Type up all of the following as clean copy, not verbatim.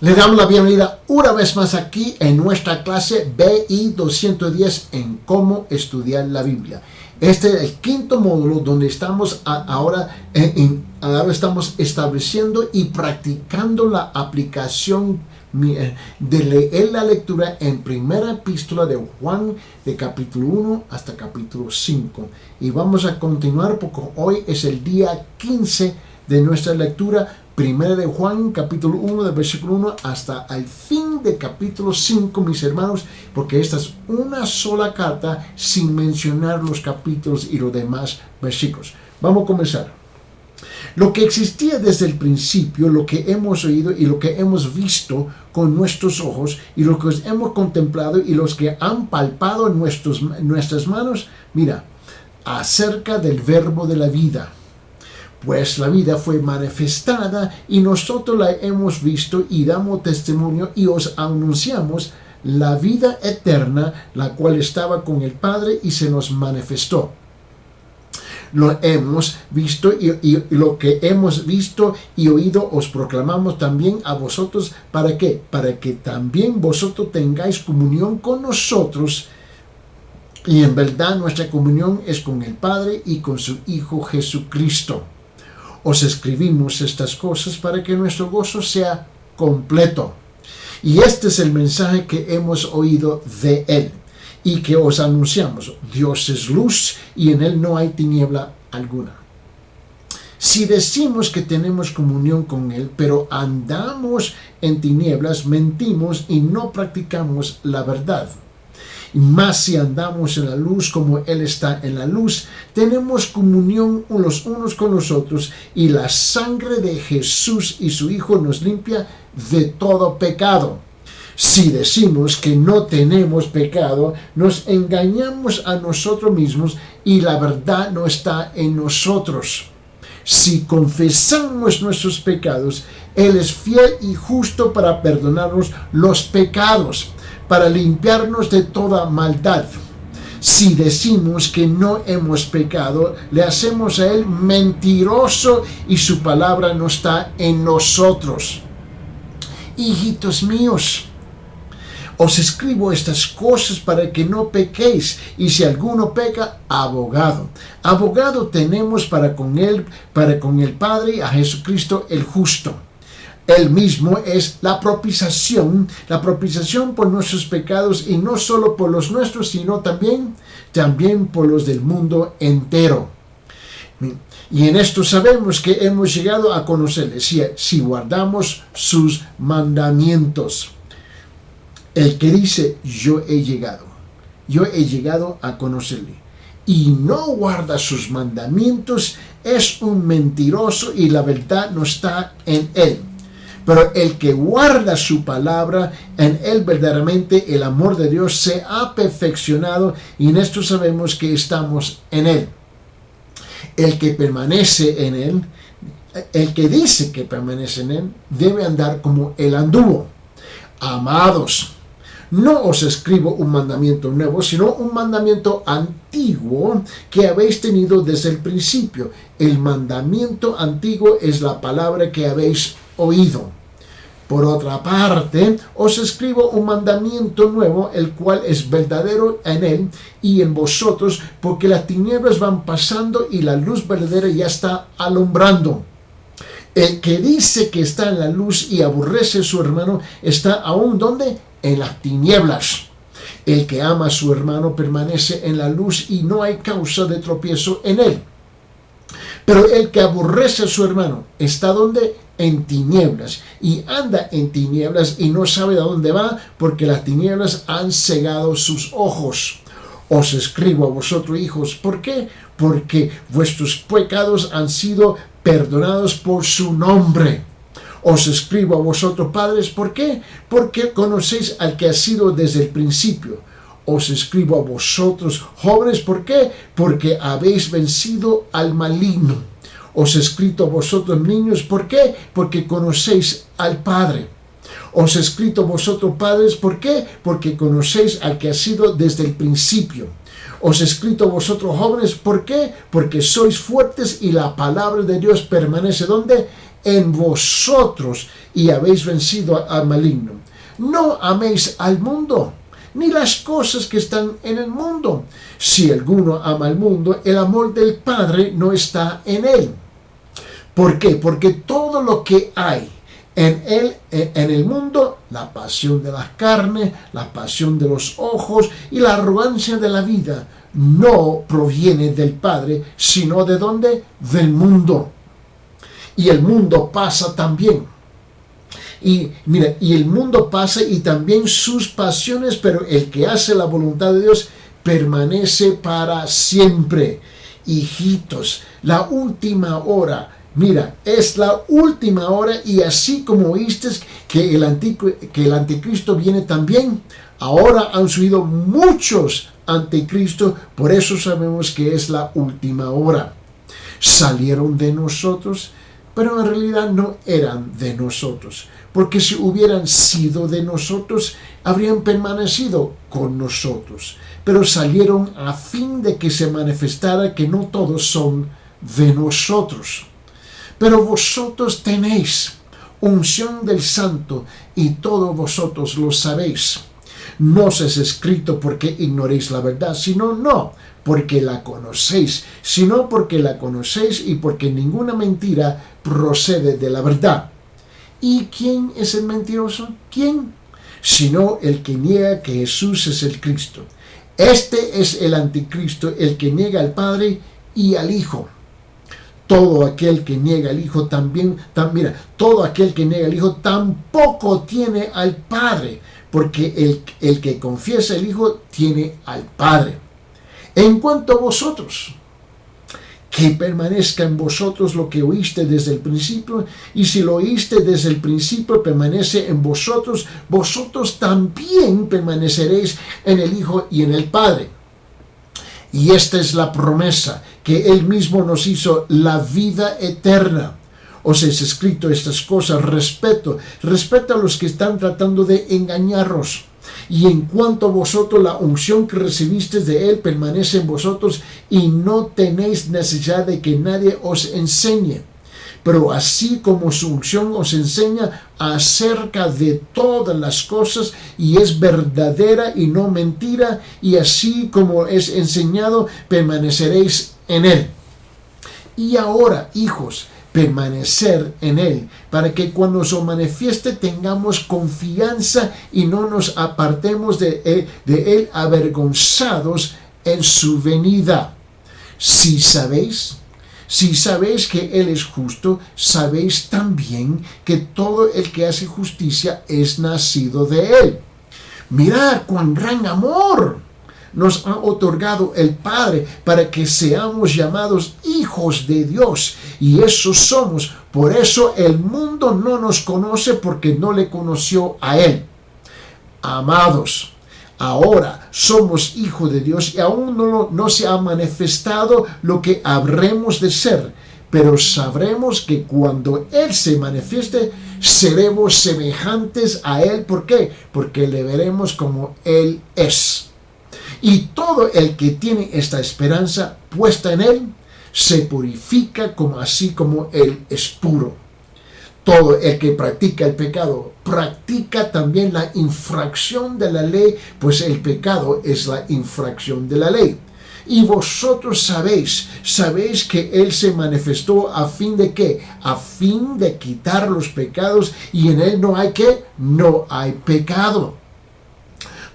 Le damos la bienvenida una vez más aquí en nuestra clase BI 210 en cómo estudiar la Biblia. Este es el quinto módulo donde estamos ahora estamos estableciendo y practicando la aplicación de leer la lectura en primera epístola de Juan, de capítulo 1 hasta capítulo 5. Y vamos a continuar porque hoy es el día 15 de nuestra lectura. Primera de Juan, capítulo 1, del versículo 1 hasta el fin de capítulo 5, mis hermanos, porque esta es una sola carta sin mencionar los capítulos y los demás versículos. Vamos a comenzar. Lo que existía desde el principio, lo que hemos oído y lo que hemos visto con nuestros ojos y lo que hemos contemplado y los que han palpado en nuestras manos, mira, acerca del verbo de la vida. Pues la vida fue manifestada y nosotros la hemos visto y damos testimonio y os anunciamos la vida eterna, la cual estaba con el Padre y se nos manifestó. Lo hemos visto y lo que hemos visto y oído os proclamamos también a vosotros. ¿Para qué? Para que también vosotros tengáis comunión con nosotros. Y en verdad nuestra comunión es con el Padre y con su Hijo Jesucristo. Os escribimos estas cosas para que nuestro gozo sea completo. Y este es el mensaje que hemos oído de Él y que os anunciamos. Dios es luz y en Él no hay tiniebla alguna. Si decimos que tenemos comunión con Él, pero andamos en tinieblas, mentimos y no practicamos la verdad. Mas si andamos en la luz como Él está en la luz, tenemos comunión los unos con los otros y la sangre de Jesús y su Hijo nos limpia de todo pecado. Si decimos que no tenemos pecado, nos engañamos a nosotros mismos y la verdad no está en nosotros. Si confesamos nuestros pecados, Él es fiel y justo para perdonarnos los pecados, para limpiarnos de toda maldad. Si decimos que no hemos pecado, le hacemos a Él mentiroso y su palabra no está en nosotros. Hijitos míos, os escribo estas cosas para que no pequéis, y si alguno peca, abogado. Abogado tenemos para con el Padre, a Jesucristo el justo. Él mismo es la propiciación por nuestros pecados, y no solo por los nuestros, sino también por los del mundo entero. Y en esto sabemos que hemos llegado a conocerle, si guardamos sus mandamientos. El que dice, yo he llegado a conocerle, y no guarda sus mandamientos, es un mentiroso y la verdad no está en él. Pero el que guarda su palabra, en él verdaderamente el amor de Dios se ha perfeccionado, y en esto sabemos que estamos en él. El que permanece en él, el que dice que permanece en él, debe andar como él anduvo. Amados, no os escribo un mandamiento nuevo, sino un mandamiento antiguo que habéis tenido desde el principio. El mandamiento antiguo es la palabra que habéis oído. Por otra parte, os escribo un mandamiento nuevo, el cual es verdadero en Él y en vosotros, porque las tinieblas van pasando y la luz verdadera ya está alumbrando. El que dice que está en la luz y aborrece a su hermano, está aún ¿dónde? En las tinieblas. El que ama a su hermano permanece en la luz y no hay causa de tropiezo en él. Pero el que aborrece a su hermano está ¿dónde? En tinieblas, y anda en tinieblas y no sabe a dónde va, porque las tinieblas han cegado sus ojos. Os escribo a vosotros, hijos, ¿por qué? Porque vuestros pecados han sido perdonados por su nombre. Os escribo a vosotros, padres, ¿por qué? Porque conocéis al que ha sido desde el principio. Os escribo a vosotros, jóvenes, ¿por qué? Porque habéis vencido al maligno. Os he escrito a vosotros, niños, ¿por qué? Porque conocéis al Padre. Os he escrito a vosotros, padres, ¿por qué? Porque conocéis al que ha sido desde el principio. Os he escrito a vosotros, jóvenes, ¿por qué? Porque sois fuertes y la palabra de Dios permanece, ¿dónde? en vosotros y habéis vencido al maligno. No améis al mundo, ni las cosas que están en el mundo. Si alguno ama al mundo, el amor del Padre no está en él. ¿Por qué? Porque todo lo que hay en el mundo, la pasión de la carne, la pasión de los ojos y la arrogancia de la vida, no proviene del Padre, sino ¿de dónde? Del mundo. Y el mundo pasa también. Y mira, y el mundo pasa y también sus pasiones, pero el que hace la voluntad de Dios permanece para siempre. Hijitos, la última hora, mira, es la última hora, y así como oíste que el anticristo viene también, ahora han subido muchos anticristos, por eso sabemos que es la última hora. Salieron de nosotros, pero en realidad no eran de nosotros, porque si hubieran sido de nosotros, habrían permanecido con nosotros, pero salieron a fin de que se manifestara que no todos son de nosotros. Pero vosotros tenéis unción del Santo, y todos vosotros lo sabéis. No os es escrito porque ignoréis la verdad, sino no porque la conocéis, sino porque la conocéis y porque ninguna mentira procede de la verdad. ¿Y quién es el mentiroso? ¿Quién? Sino el que niega que Jesús es el Cristo. Este es el anticristo, el que niega al Padre y al Hijo. Todo aquel que niega al Hijo todo aquel que niega al Hijo tampoco tiene al Padre, porque el que confiesa al Hijo tiene al Padre. En cuanto a vosotros, que permanezca en vosotros lo que oíste desde el principio, y si lo oíste desde el principio permanece en vosotros, vosotros también permaneceréis en el Hijo y en el Padre. Y esta es la promesa, que Él mismo nos hizo, la vida eterna. Os es escrito estas cosas, respeta a los que están tratando de engañaros. Y en cuanto a vosotros, la unción que recibisteis de Él permanece en vosotros, y no tenéis necesidad de que nadie os enseñe. Pero así como su unción os enseña acerca de todas las cosas, y es verdadera y no mentira, y así como es enseñado, permaneceréis en Él. Y ahora, hijos, permanecer en Él, para que cuando se manifieste tengamos confianza y no nos apartemos de Él avergonzados en su venida. Si sabéis que Él es justo, sabéis también que todo el que hace justicia es nacido de Él. Mirad cuán gran amor nos ha otorgado el Padre para que seamos llamados hijos de Dios, y eso somos. Por eso el mundo no nos conoce, porque no le conoció a Él. Amados, ahora somos hijos de Dios, y aún no se ha manifestado lo que habremos de ser, pero sabremos que cuando Él se manifieste, seremos semejantes a Él. ¿Por qué? Porque le veremos como Él es. Y todo el que tiene esta esperanza puesta en Él, se purifica así como Él es puro. Todo el que practica el pecado, practica también la infracción de la ley, pues el pecado es la infracción de la ley. Y vosotros sabéis que Él se manifestó a fin de ¿qué? A fin de quitar los pecados, y en Él no hay ¿qué? No hay pecado.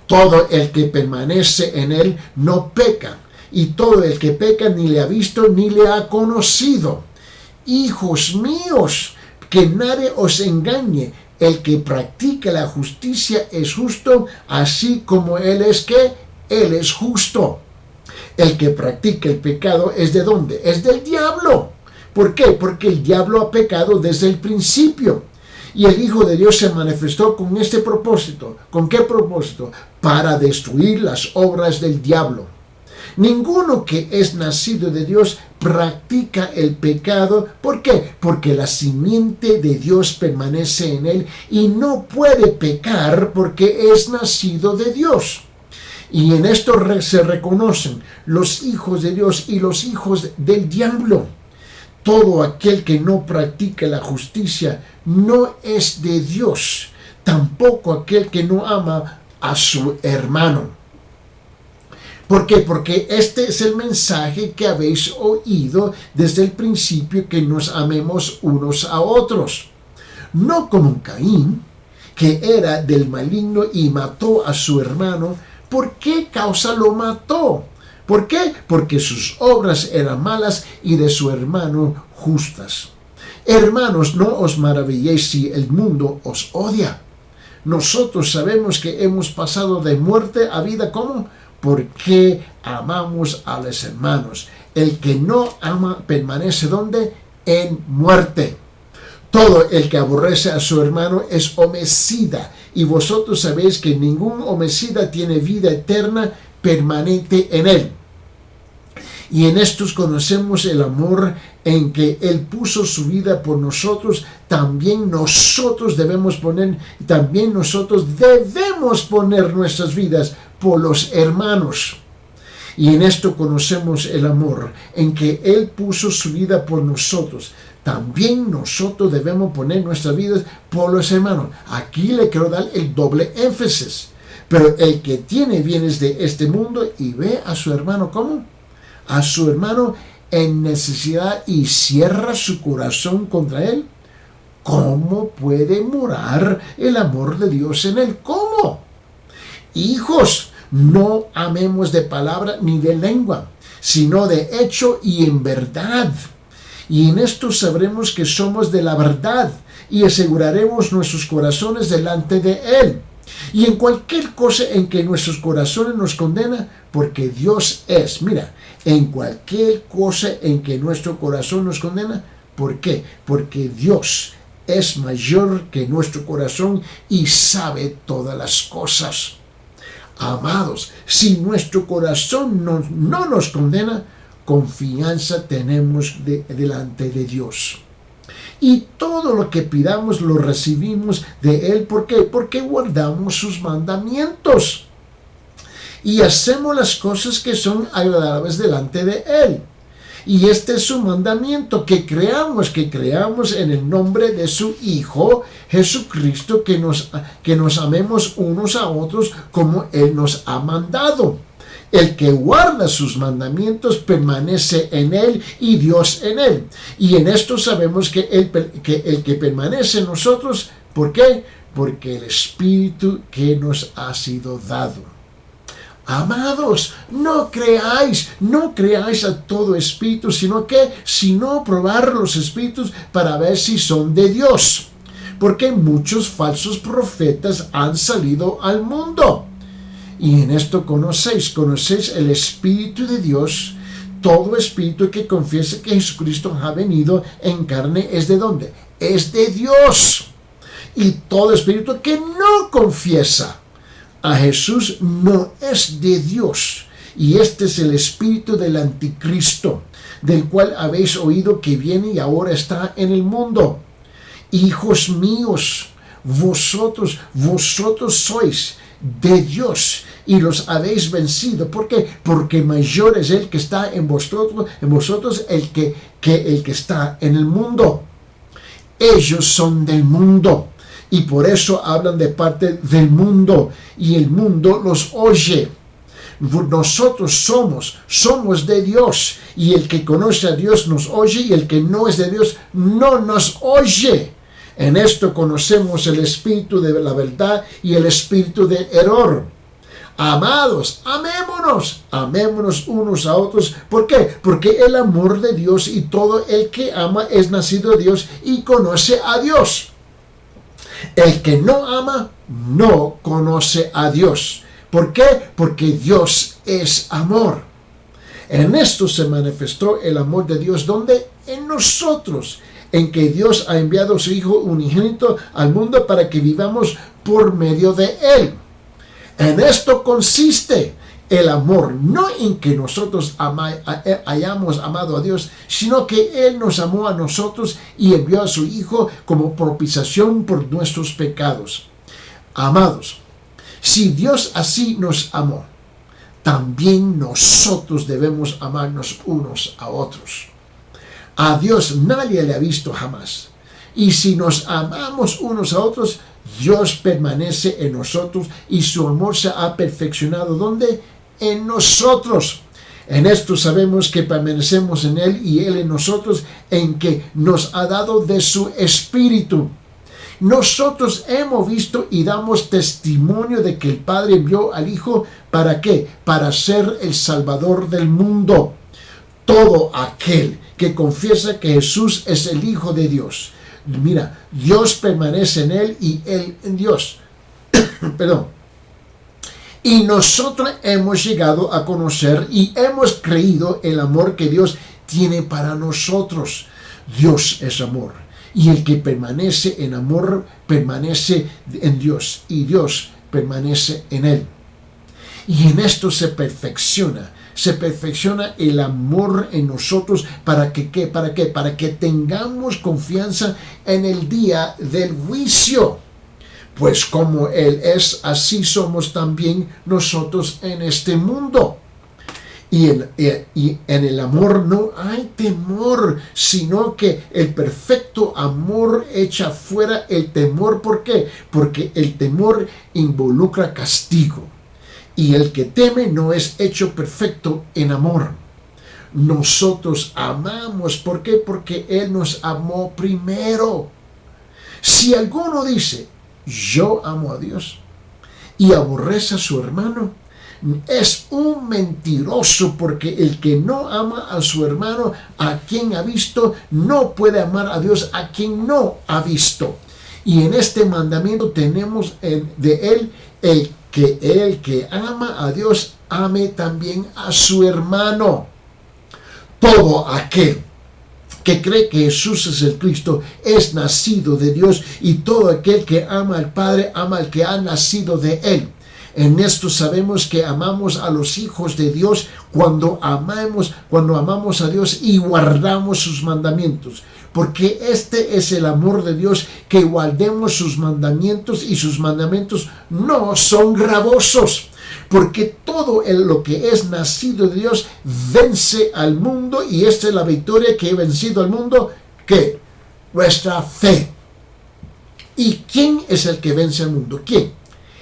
Todo el que permanece en Él no peca, y todo el que peca ni le ha visto ni le ha conocido. Hijos míos, que nadie os engañe. El que practica la justicia es justo, así como Él es ¿qué? Él es justo. El que practica el pecado es ¿de dónde? Es del diablo. ¿Por qué? Porque el diablo ha pecado desde el principio. Y el Hijo de Dios se manifestó con este propósito. ¿Con qué propósito? Para destruir las obras del diablo. Ninguno que es nacido de Dios practica el pecado. ¿Por qué? Porque la simiente de Dios permanece en él, y no puede pecar porque es nacido de Dios. Y en esto se reconocen los hijos de Dios y los hijos del diablo. Todo aquel que no practica la justicia no es de Dios, tampoco aquel que no ama a su hermano. ¿Por qué? Porque este es el mensaje que habéis oído desde el principio, que nos amemos unos a otros. No como Caín, que era del maligno y mató a su hermano. ¿Por qué causa lo mató? ¿Por qué? Porque sus obras eran malas y de su hermano justas. Hermanos, no os maravilléis si el mundo os odia. Nosotros sabemos que hemos pasado de muerte a vida. ¿Cómo? Porque amamos a los hermanos. El que no ama permanece ¿dónde? En muerte. Todo el que aborrece a su hermano es homicida, y vosotros sabéis que ningún homicida tiene vida eterna permanente en él. Y en estos conocemos el amor en que Él puso su vida por nosotros. También nosotros debemos poner nuestras vidas por los hermanos. Y en esto conocemos el amor en que Él puso su vida por nosotros. También nosotros debemos poner nuestras vidas por los hermanos. Aquí le quiero dar el doble énfasis. Pero el que tiene bienes de este mundo y ve a su hermano, ¿cómo? A su hermano en necesidad y cierra su corazón contra él, ¿cómo puede morar el amor de Dios en él? ¿Cómo? Hijos, no amemos de palabra ni de lengua, sino de hecho y en verdad. Y en esto sabremos que somos de la verdad y aseguraremos nuestros corazones delante de Él. Y en cualquier cosa en que nuestros corazones nos condenan, porque Dios es, mira, en cualquier cosa en que nuestro corazón nos condena, ¿por qué? Porque Dios es mayor que nuestro corazón y sabe todas las cosas. Amados, si nuestro corazón no nos condena, confianza tenemos delante de Dios. Y todo lo que pidamos lo recibimos de Él. ¿Por qué? Porque guardamos sus mandamientos y hacemos las cosas que son agradables delante de Él. Y este es su mandamiento, que creamos en el nombre de su Hijo Jesucristo, que nos amemos unos a otros como Él nos ha mandado. El que guarda sus mandamientos permanece en Él y Dios en Él. Y en esto sabemos que el que permanece en nosotros, ¿por qué? Porque el Espíritu que nos ha sido dado. Amados, no creáis a todo espíritu, sino probar los espíritus para ver si son de Dios. Porque muchos falsos profetas han salido al mundo. Y en esto conocéis el Espíritu de Dios. Todo espíritu que confiese que Jesucristo ha venido en carne es ¿de dónde? Es de Dios. Y todo espíritu que no confiesa a Jesús no es de Dios. Y este es el espíritu del anticristo, del cual habéis oído que viene y ahora está en el mundo. Hijos míos, vosotros sois de Dios y los habéis vencido. ¿Por qué? Porque mayor es el que está en vosotros el que está en el mundo. Ellos son del mundo y por eso hablan de parte del mundo y el mundo los oye. Nosotros somos de Dios, y el que conoce a Dios nos oye, y el que no es de Dios no nos oye. En esto conocemos el espíritu de la verdad y el espíritu de error. Amados, amémonos unos a otros. ¿Por qué? Porque el amor de Dios, y todo el que ama es nacido de Dios y conoce a Dios. El que no ama no conoce a Dios. ¿Por qué? Porque Dios es amor. En esto se manifestó el amor de Dios, ¿dónde? En nosotros, en que Dios ha enviado a su Hijo unigénito al mundo para que vivamos por medio de Él. En esto consiste el amor, no en que nosotros hayamos amado a Dios, sino que Él nos amó a nosotros y envió a su Hijo como propiciación por nuestros pecados. Amados, si Dios así nos amó, también nosotros debemos amarnos unos a otros. A Dios nadie le ha visto jamás. Y si nos amamos unos a otros, Dios permanece en nosotros y su amor se ha perfeccionado. ¿Dónde? En nosotros. En esto sabemos que permanecemos en Él y Él en nosotros, en que nos ha dado de su Espíritu. Nosotros hemos visto y damos testimonio de que el Padre envió al Hijo. ¿Para qué? Para ser el Salvador del mundo. Todo aquel que confiesa que Jesús es el Hijo de Dios. Mira, Dios permanece en Él y Él en Dios. Perdón. Y nosotros hemos llegado a conocer y hemos creído el amor que Dios tiene para nosotros. Dios es amor. Y el que permanece en amor, permanece en Dios. Y Dios permanece en Él. Y en esto se perfecciona el amor en nosotros. ¿Para que qué? ¿Para qué? Para que tengamos confianza en el día del juicio. Pues como Él es, así somos también nosotros en este mundo. Y en el amor no hay temor, sino que el perfecto amor echa fuera el temor. ¿Por qué? Porque el temor involucra castigo. Y el que teme no es hecho perfecto en amor. Nosotros amamos. ¿Por qué? Porque Él nos amó primero. Si alguno dice, yo amo a Dios, y aborrece a su hermano, es un mentiroso, porque el que no ama a su hermano a quien ha visto, no puede amar a Dios a quien no ha visto. Y en este mandamiento tenemos de Él el que ama a Dios, ame también a su hermano. Todo aquel que cree que Jesús es el Cristo es nacido de Dios, y todo aquel que ama al Padre ama al que ha nacido de Él. En esto sabemos que amamos a los hijos de Dios cuando amamos a Dios y guardamos sus mandamientos. Porque este es el amor de Dios, que guardemos sus mandamientos, y sus mandamientos no son gravosos. Porque todo lo que es nacido de Dios vence al mundo, y esta es la victoria que ha vencido al mundo, ¿qué? Nuestra fe. ¿Y quién es el que vence al mundo? ¿Quién?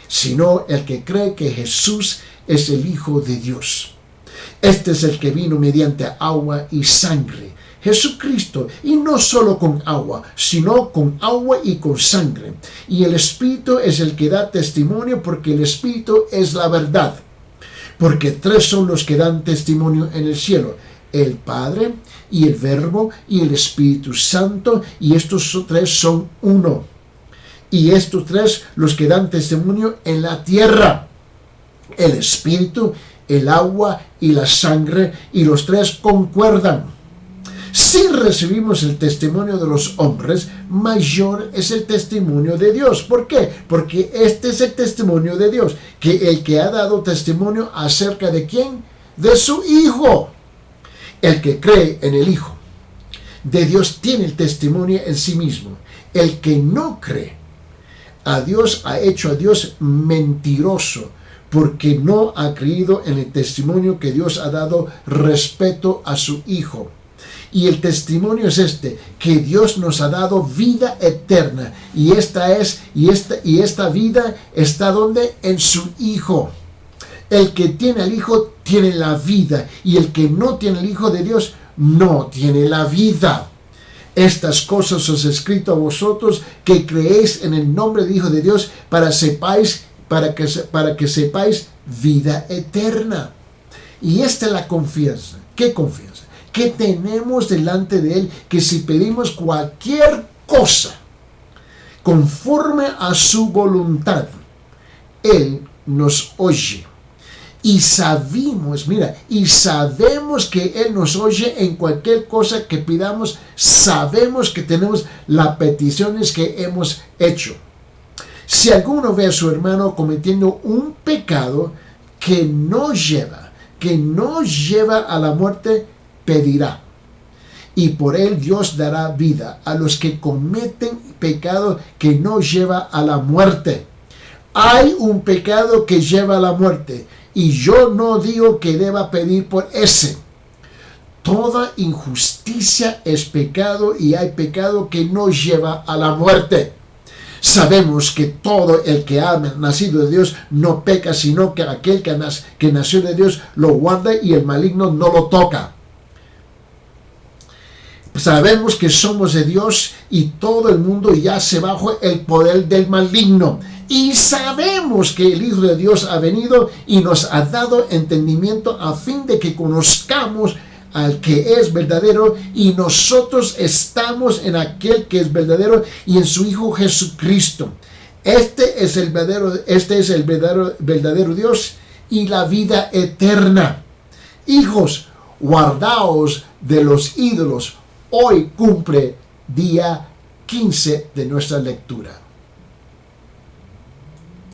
Sino el que cree que Jesús es el Hijo de Dios. Este es el que vino mediante agua y sangre, Jesucristo, y no solo con agua, sino con agua y con sangre. Y el Espíritu es el que da testimonio, porque el Espíritu es la verdad. Porque tres son los que dan testimonio en el cielo: el Padre, y el Verbo, y el Espíritu Santo, y estos tres son uno. Y estos tres los que dan testimonio en la tierra: el Espíritu, el agua y la sangre, y los tres concuerdan. Si recibimos el testimonio de los hombres, mayor es el testimonio de Dios. ¿Por qué? Porque este es el testimonio de Dios, que el que ha dado testimonio acerca de ¿quién? De su Hijo. El que cree en el Hijo de Dios tiene el testimonio en sí mismo. El que no cree a Dios ha hecho a Dios mentiroso, porque no ha creído en el testimonio que Dios ha dado respecto a su Hijo. Y el testimonio es este, que Dios nos ha dado vida eterna, y esta vida está ¿dónde? En su Hijo. El que tiene al Hijo tiene la vida, y el que no tiene el Hijo de Dios no tiene la vida. Estas cosas os he escrito a vosotros que creéis en el nombre del Hijo de Dios, para que sepáis vida eterna. Y esta es la confianza. ¿Qué confianza? Que tenemos delante de Él, que si pedimos cualquier cosa conforme a su voluntad, Él nos oye. Y sabemos que Él nos oye en cualquier cosa que pidamos. Sabemos que tenemos las peticiones que hemos hecho. Si alguno ve a su hermano cometiendo un pecado que no lleva a la muerte, pedirá, y por él Dios dará vida a los que cometen pecado que no lleva a la muerte. Hay un pecado que lleva a la muerte, y yo no digo que deba pedir por ese. Toda injusticia es pecado y hay pecado que nos lleva a la muerte. Sabemos que todo el que ha nacido de Dios no peca, sino que aquel que nació de Dios lo guarda y el maligno no lo toca. Sabemos que somos de Dios y todo el mundo yace bajo el poder del maligno. Y sabemos que el Hijo de Dios ha venido y nos ha dado entendimiento a fin de que conozcamos al que es verdadero, y nosotros estamos en aquel que es verdadero y en su Hijo Jesucristo. Este es el verdadero Dios y la vida eterna. Hijos, guardaos de los ídolos. Hoy cumple día 15 de nuestra lectura.